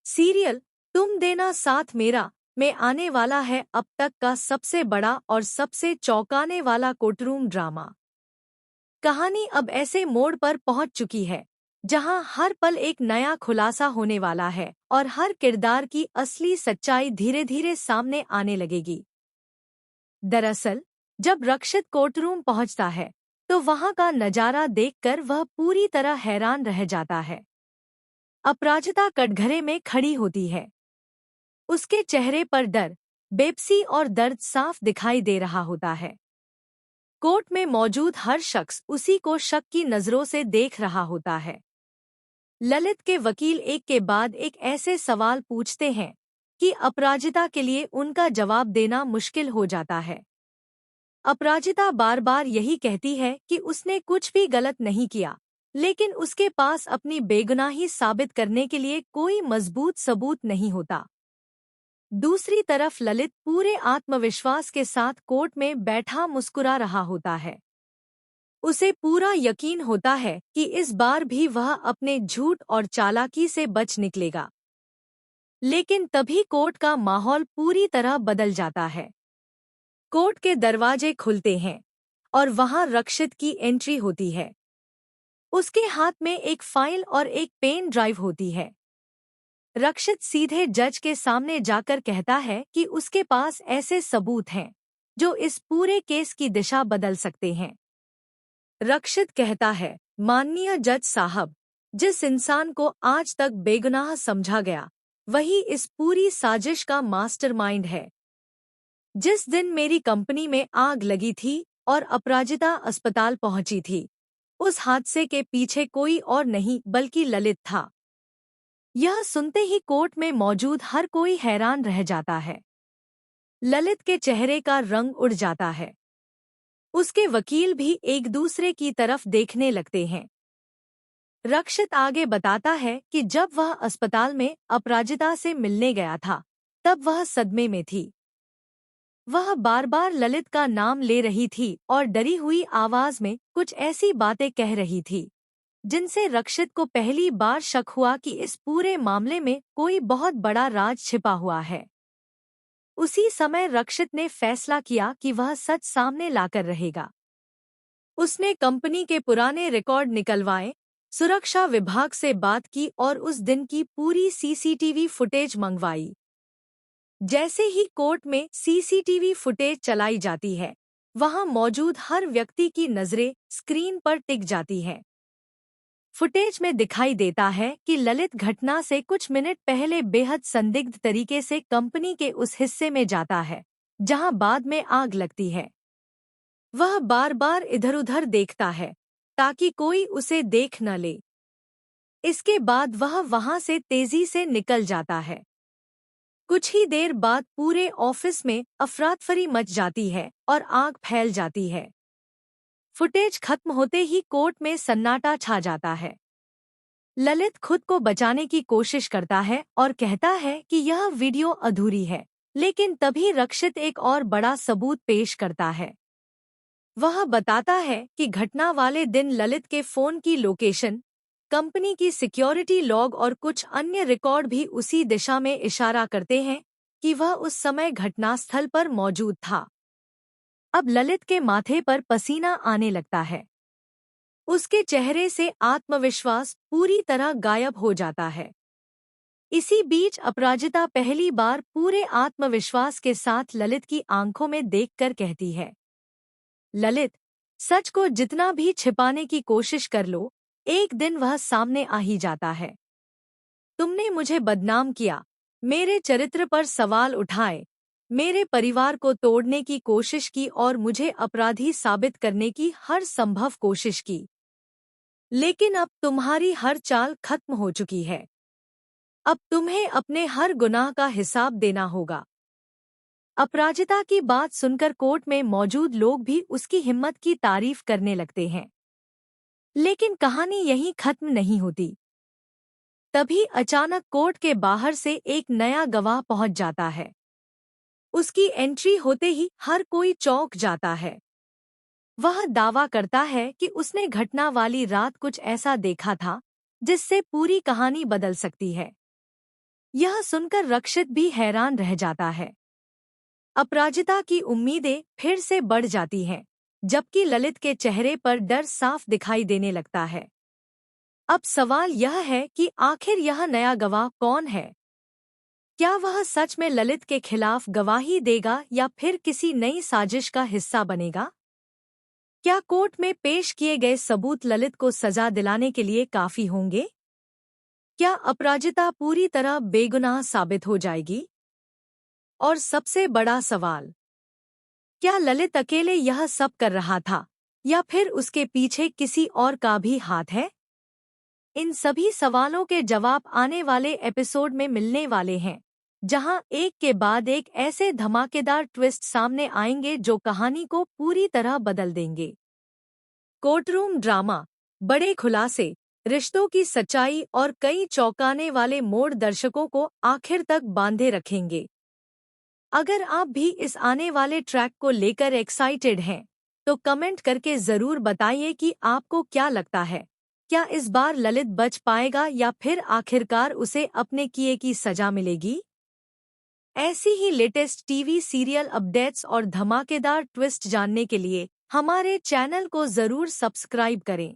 Serial तुम देना साथ मेरा में आने वाला है अब तक का सबसे बड़ा और सबसे चौंकाने वाला कोर्टरूम ड्रामा। कहानी अब ऐसे मोड़ पर पहुंच चुकी है जहां हर पल एक नया खुलासा होने वाला है और हर किरदार की असली सच्चाई धीरे धीरे सामने आने लगेगी। दरअसल जब रक्षित कोर्टरूम पहुंचता है तो वहां का नजारा देखकर वह पूरी तरह हैरान रह जाता है। अपराजिता कटघरे में खड़ी होती है। उसके चेहरे पर डर, बेबसी और दर्द साफ दिखाई दे रहा होता है। कोर्ट में मौजूद हर शख्स उसी को शक की नजरों से देख रहा होता है। ललित के वकील एक के बाद एक ऐसे सवाल पूछते हैं कि अपराजिता के लिए उनका जवाब देना मुश्किल हो जाता है। अपराजिता बार बार यही कहती है कि उसने कुछ भी गलत नहीं किया, लेकिन उसके पास अपनी बेगुनाही साबित करने के लिए कोई मजबूत सबूत नहीं होता। दूसरी तरफ ललित पूरे आत्मविश्वास के साथ कोर्ट में बैठा मुस्कुरा रहा होता है। उसे पूरा यकीन होता है कि इस बार भी वह अपने झूठ और चालाकी से बच निकलेगा। लेकिन तभी कोर्ट का माहौल पूरी तरह बदल जाता है। कोर्ट के दरवाजे खुलते हैं और वहां रक्षित की एंट्री होती है। उसके हाथ में एक फाइल और एक पेन ड्राइव होती है। रक्षित सीधे जज के सामने जाकर कहता है कि उसके पास ऐसे सबूत हैं जो इस पूरे केस की दिशा बदल सकते हैं। रक्षित कहता है, माननीय जज साहब, जिस इंसान को आज तक बेगुनाह समझा गया वही इस पूरी साजिश का मास्टरमाइंड है। जिस दिन मेरी कंपनी में आग लगी थी और अपराजिता अस्पताल पहुंची थी, उस हादसे के पीछे कोई और नहीं बल्कि ललित था। यह सुनते ही कोर्ट में मौजूद हर कोई हैरान रह जाता है। ललित के चेहरे का रंग उड़ जाता है। उसके वकील भी एक दूसरे की तरफ देखने लगते हैं। रक्षित आगे बताता है कि जब वह अस्पताल में अपराजिता से मिलने गया था तब वह सदमे में थी। वह बार बार ललित का नाम ले रही थी और डरी हुई आवाज में कुछ ऐसी बातें कह रही थी जिनसे रक्षित को पहली बार शक हुआ कि इस पूरे मामले में कोई बहुत बड़ा राज छिपा हुआ है। उसी समय रक्षित ने फैसला किया कि वह सच सामने लाकर रहेगा। उसने कंपनी के पुराने रिकॉर्ड निकलवाए, सुरक्षा विभाग से बात की और उस दिन की पूरी सीसीटीवी फुटेज मंगवाई। जैसे ही कोर्ट में सीसीटीवी फुटेज चलाई जाती है, वहां मौजूद हर व्यक्ति की नजरें स्क्रीन पर टिक जाती हैं। फुटेज में दिखाई देता है कि ललित घटना से कुछ मिनट पहले बेहद संदिग्ध तरीके से कंपनी के उस हिस्से में जाता है जहां बाद में आग लगती है। वह बार बार इधर-उधर देखता है ताकि कोई उसे देख न ले। इसके बाद वह वहां से तेजी से निकल जाता है। कुछ ही देर बाद पूरे ऑफिस में अफरातफरी मच जाती है और आग फैल जाती है। फुटेज खत्म होते ही कोर्ट में सन्नाटा छा जाता है। ललित खुद को बचाने की कोशिश करता है और कहता है कि यह वीडियो अधूरी है, लेकिन तभी रक्षित एक और बड़ा सबूत पेश करता है। वह बताता है कि घटना वाले दिन ललित के फोन की लोकेशन, कंपनी की सिक्योरिटी लॉग और कुछ अन्य रिकॉर्ड भी उसी दिशा में इशारा करते हैं कि वह उस समय घटनास्थल पर मौजूद था। अब ललित के माथे पर पसीना आने लगता है। उसके चेहरे से आत्मविश्वास पूरी तरह गायब हो जाता है। इसी बीच अपराजिता पहली बार पूरे आत्मविश्वास के साथ ललित की आंखों में देखकर कहती है, ललित, सच को जितना भी छिपाने की कोशिश कर लो, एक दिन वह सामने आ ही जाता है। तुमने मुझे बदनाम किया, मेरे चरित्र पर सवाल उठाए, मेरे परिवार को तोड़ने की कोशिश की और मुझे अपराधी साबित करने की हर संभव कोशिश की। लेकिन अब तुम्हारी हर चाल खत्म हो चुकी है। अब तुम्हें अपने हर गुनाह का हिसाब देना होगा। अपराजिता की बात सुनकर कोर्ट में मौजूद लोग भी उसकी हिम्मत की तारीफ करने लगते हैं। लेकिन कहानी यहीं खत्म नहीं होती। तभी अचानक कोर्ट के बाहर से एक नया गवाह पहुंच जाता है। उसकी एंट्री होते ही हर कोई चौंक जाता है। वह दावा करता है कि उसने घटना वाली रात कुछ ऐसा देखा था जिससे पूरी कहानी बदल सकती है। यह सुनकर रक्षित भी हैरान रह जाता है। अपराजिता की उम्मीदें फिर से बढ़ जाती हैं, जबकि ललित के चेहरे पर डर साफ दिखाई देने लगता है। अब सवाल यह है कि आखिर यह नया गवाह कौन है? क्या वह सच में ललित के खिलाफ गवाही देगा या फिर किसी नई साजिश का हिस्सा बनेगा? क्या कोर्ट में पेश किए गए सबूत ललित को सजा दिलाने के लिए काफी होंगे? क्या अपराजिता पूरी तरह बेगुनाह साबित हो जाएगी? और सबसे बड़ा सवाल, क्या ललित अकेले यह सब कर रहा था या फिर उसके पीछे किसी और का भी हाथ है? इन सभी सवालों के जवाब आने वाले एपिसोड में मिलने वाले हैं, जहां एक के बाद एक ऐसे धमाकेदार ट्विस्ट सामने आएंगे जो कहानी को पूरी तरह बदल देंगे। कोर्टरूम ड्रामा, बड़े खुलासे, रिश्तों की सच्चाई और कई चौंकाने वाले मोड़ दर्शकों को आखिर तक बांधे रखेंगे। अगर आप भी इस आने वाले ट्रैक को लेकर एक्साइटेड हैं, तो कमेंट करके ज़रूर बताइए कि आपको क्या लगता है। क्या इस बार ललित बच पाएगा या फिर आखिरकार उसे अपने किए की सजा मिलेगी? ऐसी ही लेटेस्ट टीवी सीरियल अपडेट्स और धमाकेदार ट्विस्ट जानने के लिए हमारे चैनल को ज़रूर सब्सक्राइब करें।